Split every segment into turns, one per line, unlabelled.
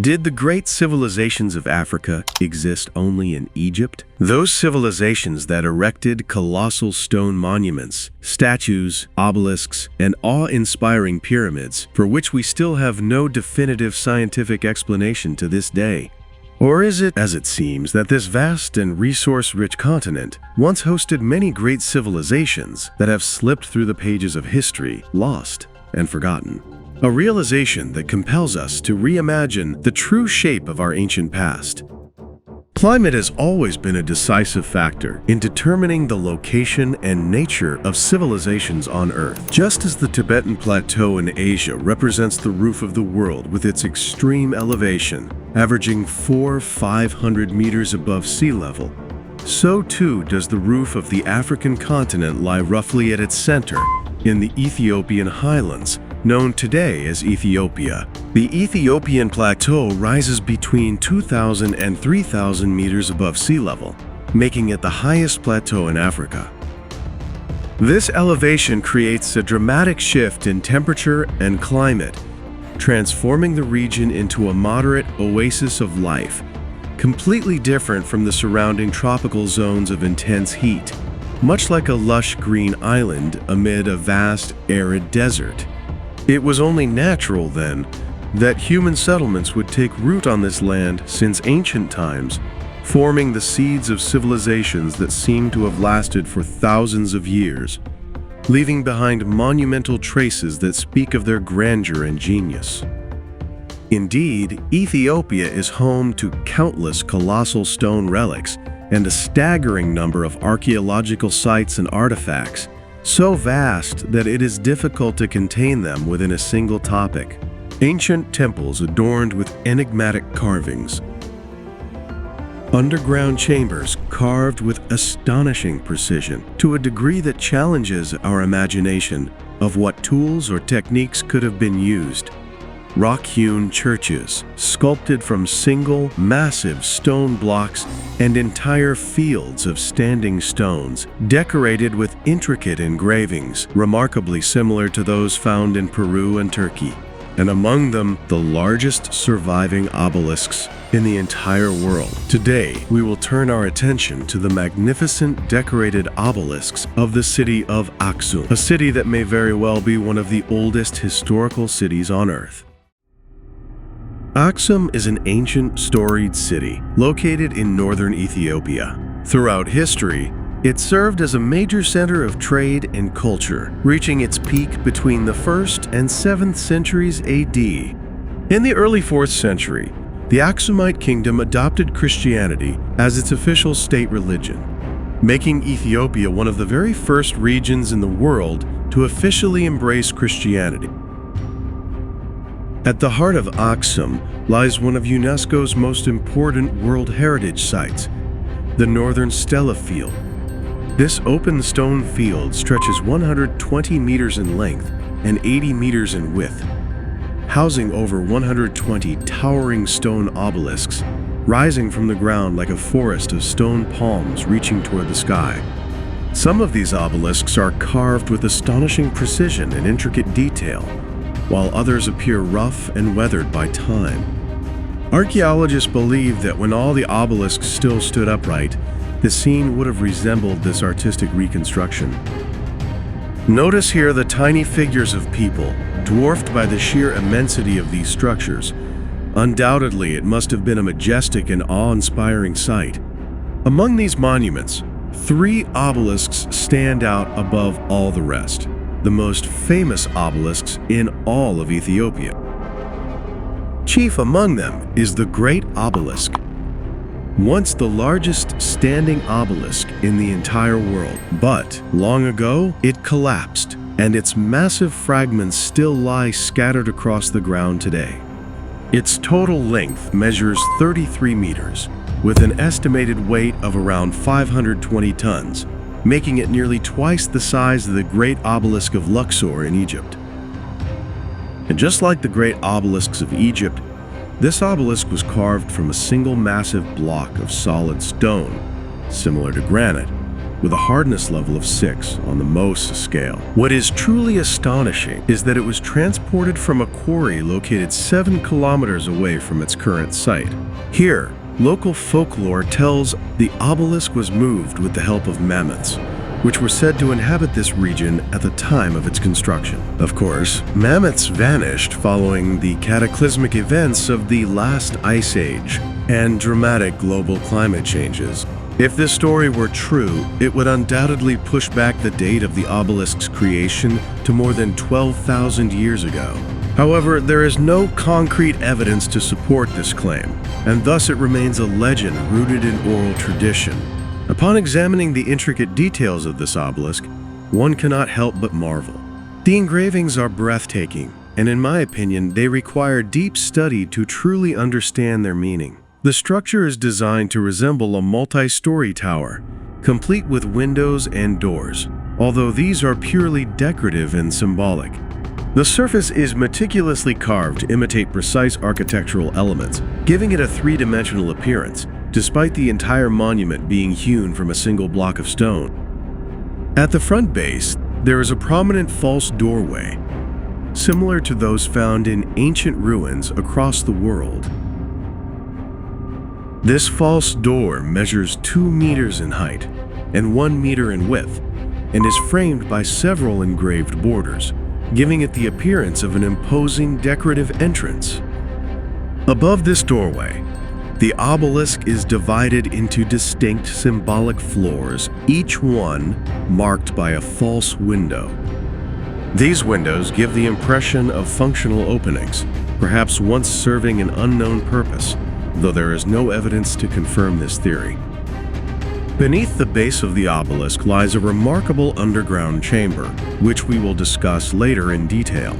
Did the great civilizations of Africa exist only in Egypt? Those civilizations that erected colossal stone monuments, statues, obelisks, and awe-inspiring pyramids, for which we still have no definitive scientific explanation to this day. Or is it, as it seems, that this vast and resource-rich continent once hosted many great civilizations that have slipped through the pages of history, lost and forgotten? A realization that compels us to reimagine the true shape of our ancient past. Climate has always been a decisive factor in determining the location and nature of civilizations on Earth. Just as the Tibetan Plateau in Asia represents the roof of the world with its extreme elevation, averaging 400–500 meters above sea level, so too does the roof of the African continent lie roughly at its center, in the Ethiopian highlands, known today as Ethiopia. The Ethiopian Plateau rises between 2,000 and 3,000 meters above sea level, making it the highest plateau in Africa. This elevation creates a dramatic shift in temperature and climate, transforming the region into a moderate oasis of life, completely different from the surrounding tropical zones of intense heat, much like a lush green island amid a vast arid desert. It was only natural, then, that human settlements would take root on this land since ancient times, forming the seeds of civilizations that seem to have lasted for thousands of years, leaving behind monumental traces that speak of their grandeur and genius. Indeed, Ethiopia is home to countless colossal stone relics and a staggering number of archaeological sites and artifacts, so vast that it is difficult to contain them within a single topic. Ancient temples adorned with enigmatic carvings. Underground chambers carved with astonishing precision, to a degree that challenges our imagination of what tools or techniques could have been used. Rock-hewn churches, sculpted from single, massive stone blocks and entire fields of standing stones, decorated with intricate engravings, remarkably similar to those found in Peru and Turkey, and among them, the largest surviving obelisks in the entire world. Today, we will turn our attention to the magnificent decorated obelisks of the city of Axum, a city that may very well be one of the oldest historical cities on Earth. Axum is an ancient, storied city located in northern Ethiopia. Throughout history, it served as a major center of trade and culture, reaching its peak between the 1st and 7th centuries AD. In the early 4th century, the Aksumite kingdom adopted Christianity as its official state religion, making Ethiopia one of the very first regions in the world to officially embrace Christianity. At the heart of Axum lies one of UNESCO's most important World Heritage Sites, the Northern Stela Field. This open stone field stretches 120 meters in length and 80 meters in width, housing over 120 towering stone obelisks, rising from the ground like a forest of stone palms reaching toward the sky. Some of these obelisks are carved with astonishing precision and intricate detail, while others appear rough and weathered by time. Archaeologists believe that when all the obelisks still stood upright, the scene would have resembled this artistic reconstruction. Notice here the tiny figures of people, dwarfed by the sheer immensity of these structures. Undoubtedly, it must have been a majestic and awe-inspiring sight. Among these monuments, 3 obelisks stand out above all the rest, the most famous obelisks in all of Ethiopia. Chief among them is the Great Obelisk, once the largest standing obelisk in the entire world. But long ago, it collapsed, and its massive fragments still lie scattered across the ground today. Its total length measures 33 meters, with an estimated weight of around 520 tons, making it nearly twice the size of the Great Obelisk of Luxor in Egypt. And just like the Great Obelisks of Egypt, this obelisk was carved from a single massive block of solid stone, similar to granite, with a hardness level of 6 on the Mohs scale. What is truly astonishing is that it was transported from a quarry located 7 kilometers away from its current site. Here, local folklore tells the obelisk was moved with the help of mammoths, which were said to inhabit this region at the time of its construction. Of course, mammoths vanished following the cataclysmic events of the last ice age and dramatic global climate changes. If this story were true, it would undoubtedly push back the date of the obelisk's creation to more than 12,000 years ago. However, there is no concrete evidence to support this claim, and thus it remains a legend rooted in oral tradition. Upon examining the intricate details of this obelisk, one cannot help but marvel. The engravings are breathtaking, and in my opinion, they require deep study to truly understand their meaning. The structure is designed to resemble a multi-story tower, complete with windows and doors, although these are purely decorative and symbolic. The surface is meticulously carved to imitate precise architectural elements, giving it a three-dimensional appearance, despite the entire monument being hewn from a single block of stone. At the front base, there is a prominent false doorway, similar to those found in ancient ruins across the world. This false door measures 2 meters in height and 1 meter in width, and is framed by several engraved borders, giving it the appearance of an imposing decorative entrance. Above this doorway, the obelisk is divided into distinct symbolic floors, each one marked by a false window. These windows give the impression of functional openings, perhaps once serving an unknown purpose, though there is no evidence to confirm this theory. Beneath the base of the obelisk lies a remarkable underground chamber, which we will discuss later in detail.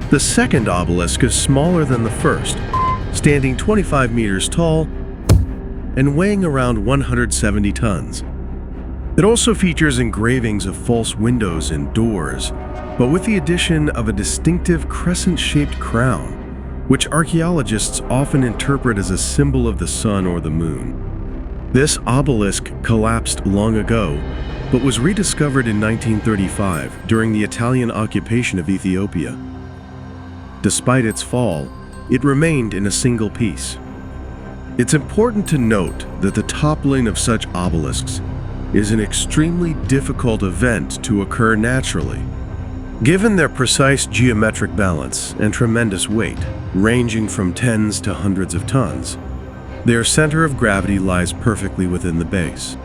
The second obelisk is smaller than the first, standing 25 meters tall and weighing around 170 tons. It also features engravings of false windows and doors, but with the addition of a distinctive crescent-shaped crown, which archaeologists often interpret as a symbol of the sun or the moon. This obelisk collapsed long ago, but was rediscovered in 1935 during the Italian occupation of Ethiopia. Despite its fall, it remained in a single piece. It's important to note that the toppling of such obelisks is an extremely difficult event to occur naturally. Given their precise geometric balance and tremendous weight, ranging from tens to hundreds of tons, their center of gravity lies perfectly within the base.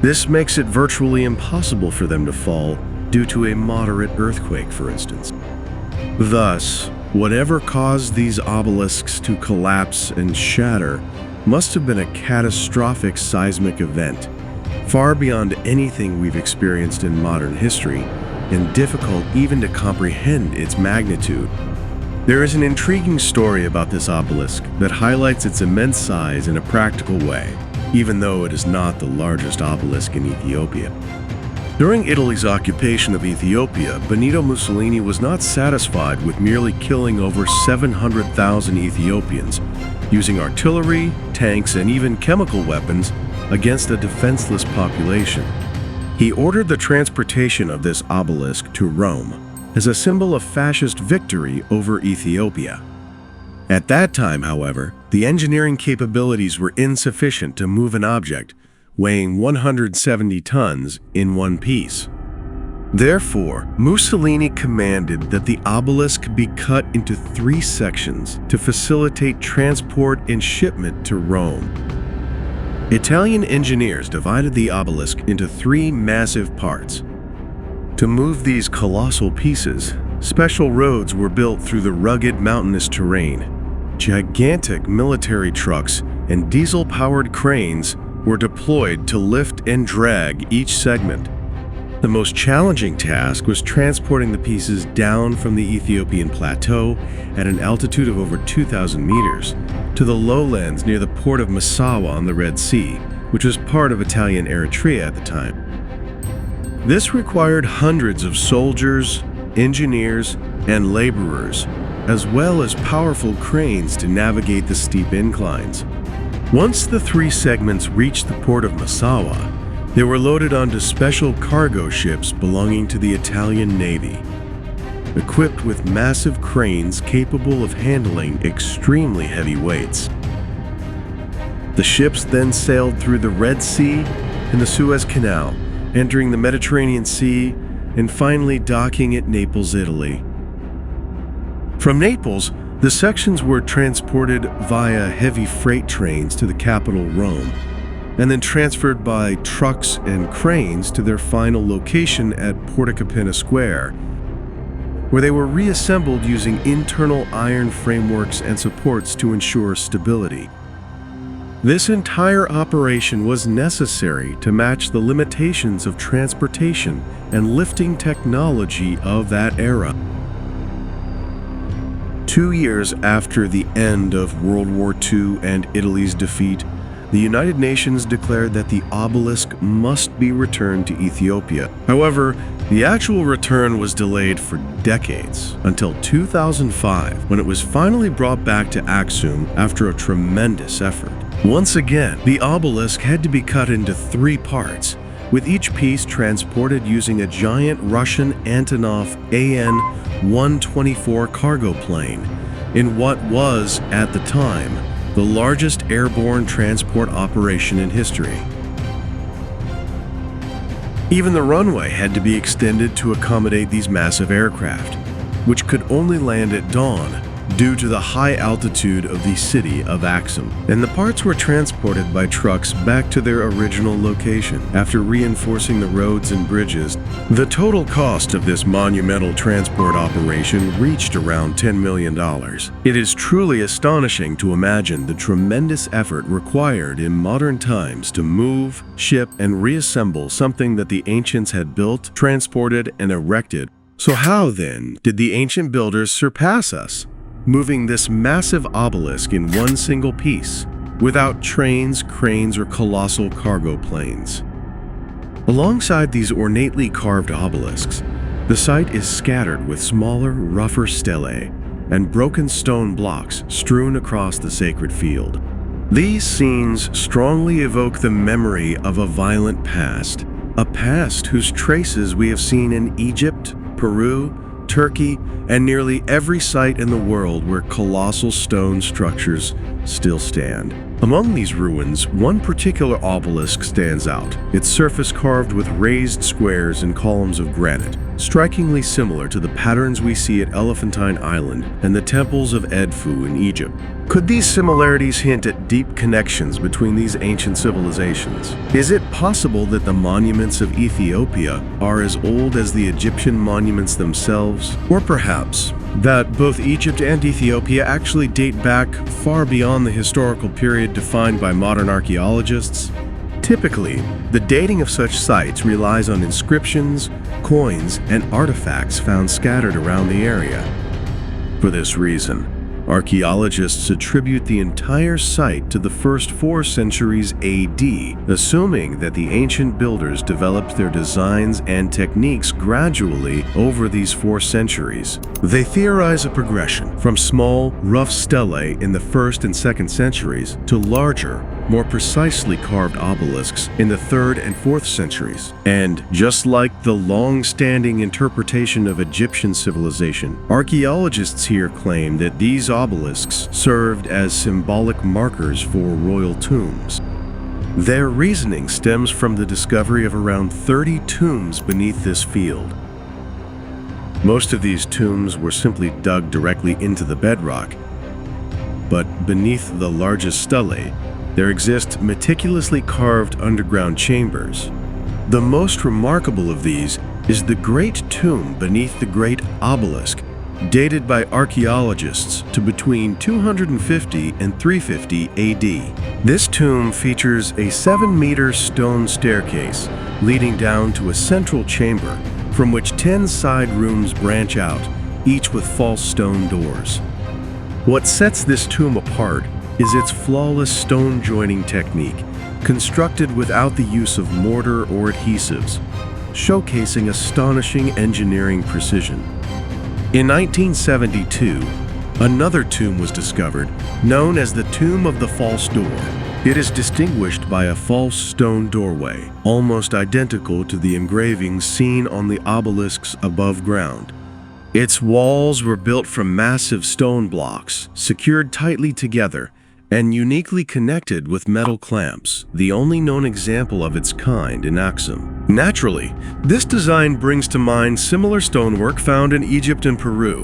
This makes it virtually impossible for them to fall due to a moderate earthquake, for instance. Thus, whatever caused these obelisks to collapse and shatter must have been a catastrophic seismic event, far beyond anything we've experienced in modern history, and difficult even to comprehend its magnitude. There is an intriguing story about this obelisk that highlights its immense size in a practical way, even though it is not the largest obelisk in Ethiopia. During Italy's occupation of Ethiopia, Benito Mussolini was not satisfied with merely killing over 700,000 Ethiopians, using artillery, tanks, and even chemical weapons against a defenseless population. He ordered the transportation of this obelisk to Rome as a symbol of fascist victory over Ethiopia. At that time, however, the engineering capabilities were insufficient to move an object weighing 170 tons in one piece. Therefore, Mussolini commanded that the obelisk be cut into 3 sections to facilitate transport and shipment to Rome. Italian engineers divided the obelisk into 3 massive parts. To move these colossal pieces, special roads were built through the rugged mountainous terrain. Gigantic military trucks and diesel-powered cranes were deployed to lift and drag each segment. The most challenging task was transporting the pieces down from the Ethiopian plateau at an altitude of over 2,000 meters to the lowlands near the port of Massawa on the Red Sea, which was part of Italian Eritrea at the time. This required hundreds of soldiers, engineers, and laborers, as well as powerful cranes to navigate the steep inclines. Once the three segments reached the port of Massawa, they were loaded onto special cargo ships belonging to the Italian Navy, equipped with massive cranes capable of handling extremely heavy weights. The ships then sailed through the Red Sea and the Suez Canal, entering the Mediterranean Sea and finally docking at Naples, Italy. From Naples, the sections were transported via heavy freight trains to the capital, Rome, and then transferred by trucks and cranes to their final location at Porticapena Square, where they were reassembled using internal iron frameworks and supports to ensure stability. This entire operation was necessary to match the limitations of transportation and lifting technology of that era. 2 years after the end of World War II and Italy's defeat, the United Nations declared that the obelisk must be returned to Ethiopia. However, the actual return was delayed for decades, until 2005, when it was finally brought back to Aksum after a tremendous effort. Once again, the obelisk had to be cut into 3 parts, with each piece transported using a giant Russian Antonov AN-124 cargo plane, in what was, at the time, the largest airborne transport operation in history. Even the runway had to be extended to accommodate these massive aircraft, which could only land at dawn due to the high altitude of the city of Axum. And the parts were transported by trucks back to their original location after reinforcing the roads and bridges. The total cost of this monumental transport operation reached around $10 million. It is truly astonishing to imagine the tremendous effort required in modern times to move, ship, and reassemble something that the ancients had built, transported, and erected. So how, then, did the ancient builders surpass us, moving this massive obelisk in one single piece, without trains, cranes, or colossal cargo planes? Alongside these ornately carved obelisks, the site is scattered with smaller, rougher stelae and broken stone blocks strewn across the sacred field. These scenes strongly evoke the memory of a violent past, a past whose traces we have seen in Egypt, Peru, Turkey, and nearly every site in the world where colossal stone structures still stand. Among these ruins, one particular obelisk stands out, its surface carved with raised squares and columns of granite, strikingly similar to the patterns we see at Elephantine Island and the temples of Edfu in Egypt. Could these similarities hint at deep connections between these ancient civilizations? Is it possible that the monuments of Ethiopia are as old as the Egyptian monuments themselves? Or perhaps that both Egypt and Ethiopia actually date back far beyond the historical period defined by modern archaeologists? Typically, the dating of such sites relies on inscriptions, coins, and artifacts found scattered around the area. For this reason, archaeologists attribute the entire site to the first 4 centuries AD, assuming that the ancient builders developed their designs and techniques gradually over these 4 centuries. They theorize a progression from small, rough stelae in the 1st and 2nd centuries to larger, more precisely carved obelisks in the 3rd and 4th centuries. And just like the long-standing interpretation of Egyptian civilization, archaeologists here claim that these obelisks served as symbolic markers for royal tombs. Their reasoning stems from the discovery of around 30 tombs beneath this field. Most of these tombs were simply dug directly into the bedrock, but beneath the largest stelae, there exist meticulously carved underground chambers. The most remarkable of these is the Great Tomb beneath the Great Obelisk, dated by archaeologists to between 250 and 350 AD. This tomb features a 7-meter stone staircase leading down to a central chamber from which 10 side rooms branch out, each with false stone doors. What sets this tomb apart is its flawless stone joining technique, constructed without the use of mortar or adhesives, showcasing astonishing engineering precision. In 1972, another tomb was discovered, known as the Tomb of the False Door. It is distinguished by a false stone doorway, almost identical to the engravings seen on the obelisks above ground. Its walls were built from massive stone blocks, secured tightly together, and uniquely connected with metal clamps, the only known example of its kind in Axum. Naturally, this design brings to mind similar stonework found in Egypt and Peru.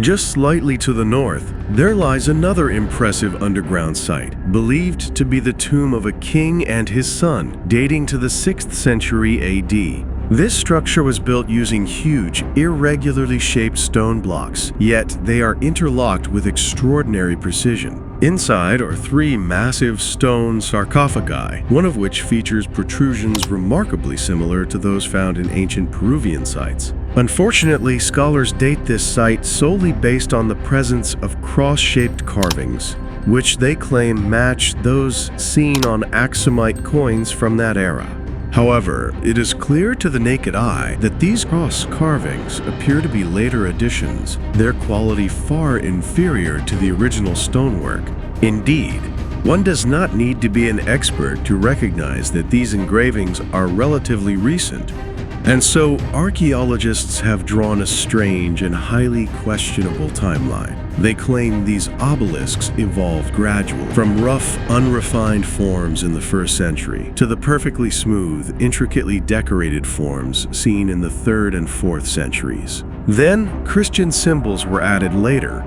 Just slightly to the north, there lies another impressive underground site, believed to be the tomb of a king and his son, dating to the 6th century AD. This structure was built using huge, irregularly shaped stone blocks, yet they are interlocked with extraordinary precision. Inside are 3 massive stone sarcophagi, one of which features protrusions remarkably similar to those found in ancient Peruvian sites. Unfortunately, scholars date this site solely based on the presence of cross-shaped carvings, which they claim match those seen on Axumite coins from that era. However, it is clear to the naked eye that these cross carvings appear to be later additions, their quality far inferior to the original stonework. Indeed, one does not need to be an expert to recognize that these engravings are relatively recent, and so archaeologists have drawn a strange and highly questionable timeline. They claim these obelisks evolved gradually, from rough, unrefined forms in the 1st century to the perfectly smooth, intricately decorated forms seen in the 3rd and 4th centuries. Then, Christian symbols were added later,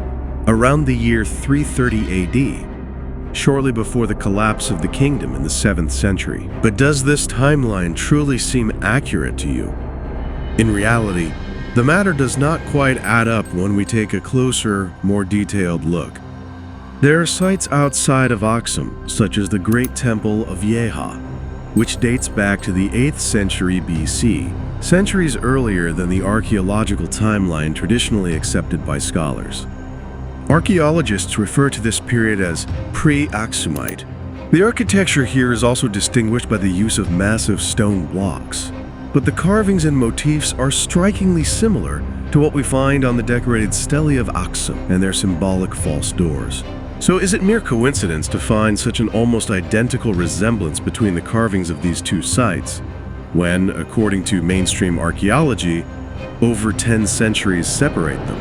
around the year 330 AD, shortly before the collapse of the kingdom in the 7th century. But does this timeline truly seem accurate to you? In reality, the matter does not quite add up when we take a closer, more detailed look. There are sites outside of Axum, such as the Great Temple of Yeha, which dates back to the 8th century BC, centuries earlier than the archaeological timeline traditionally accepted by scholars. Archaeologists refer to this period as pre-Axumite. The architecture here is also distinguished by the use of massive stone blocks, but the carvings and motifs are strikingly similar to what we find on the decorated stelae of Axum and their symbolic false doors. So is it mere coincidence to find such an almost identical resemblance between the carvings of these two sites, when, according to mainstream archaeology, over 10 centuries separate them?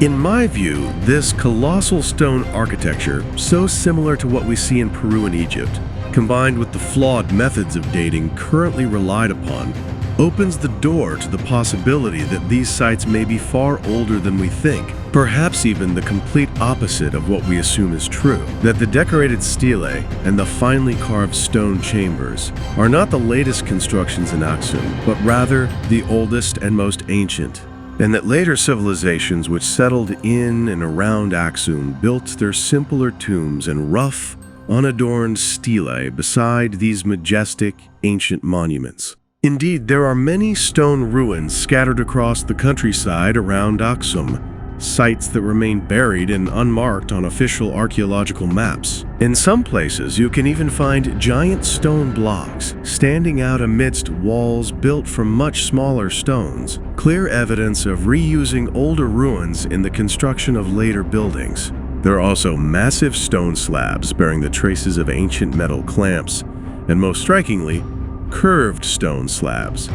In my view, this colossal stone architecture, so similar to what we see in Peru and Egypt, combined with the flawed methods of dating currently relied upon, opens the door to the possibility that these sites may be far older than we think, perhaps even the complete opposite of what we assume is true, that the decorated stelae and the finely carved stone chambers are not the latest constructions in Axum, but rather the oldest and most ancient, and that later civilizations which settled in and around Axum built their simpler tombs and rough, unadorned stelae beside these majestic, ancient monuments. Indeed, there are many stone ruins scattered across the countryside around Axum, sites that remain buried and unmarked on official archaeological maps. In some places, you can even find giant stone blocks standing out amidst walls built from much smaller stones, clear evidence of reusing older ruins in the construction of later buildings. There are also massive stone slabs bearing the traces of ancient metal clamps, and most strikingly, curved stone slabs,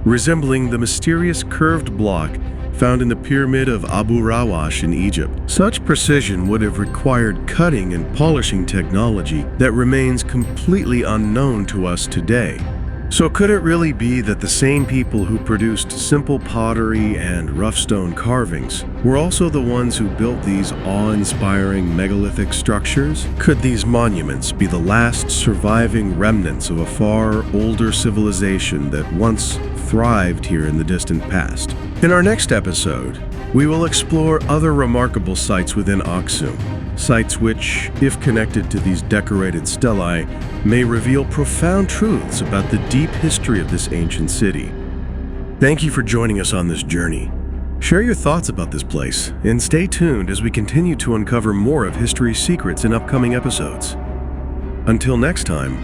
resembling the mysterious curved block found in the pyramid of Abu Rawash in Egypt. Such precision would have required cutting and polishing technology that remains completely unknown to us today. So could it really be that the same people who produced simple pottery and rough stone carvings were also the ones who built these awe-inspiring megalithic structures? Could these monuments be the last surviving remnants of a far older civilization that once thrived here in the distant past? In our next episode, we will explore other remarkable sites within Axum, sites which, if connected to these decorated stelae, may reveal profound truths about the deep history of this ancient city. Thank you for joining us on this journey. Share your thoughts about this place, and stay tuned as we continue to uncover more of history's secrets in upcoming episodes. Until next time,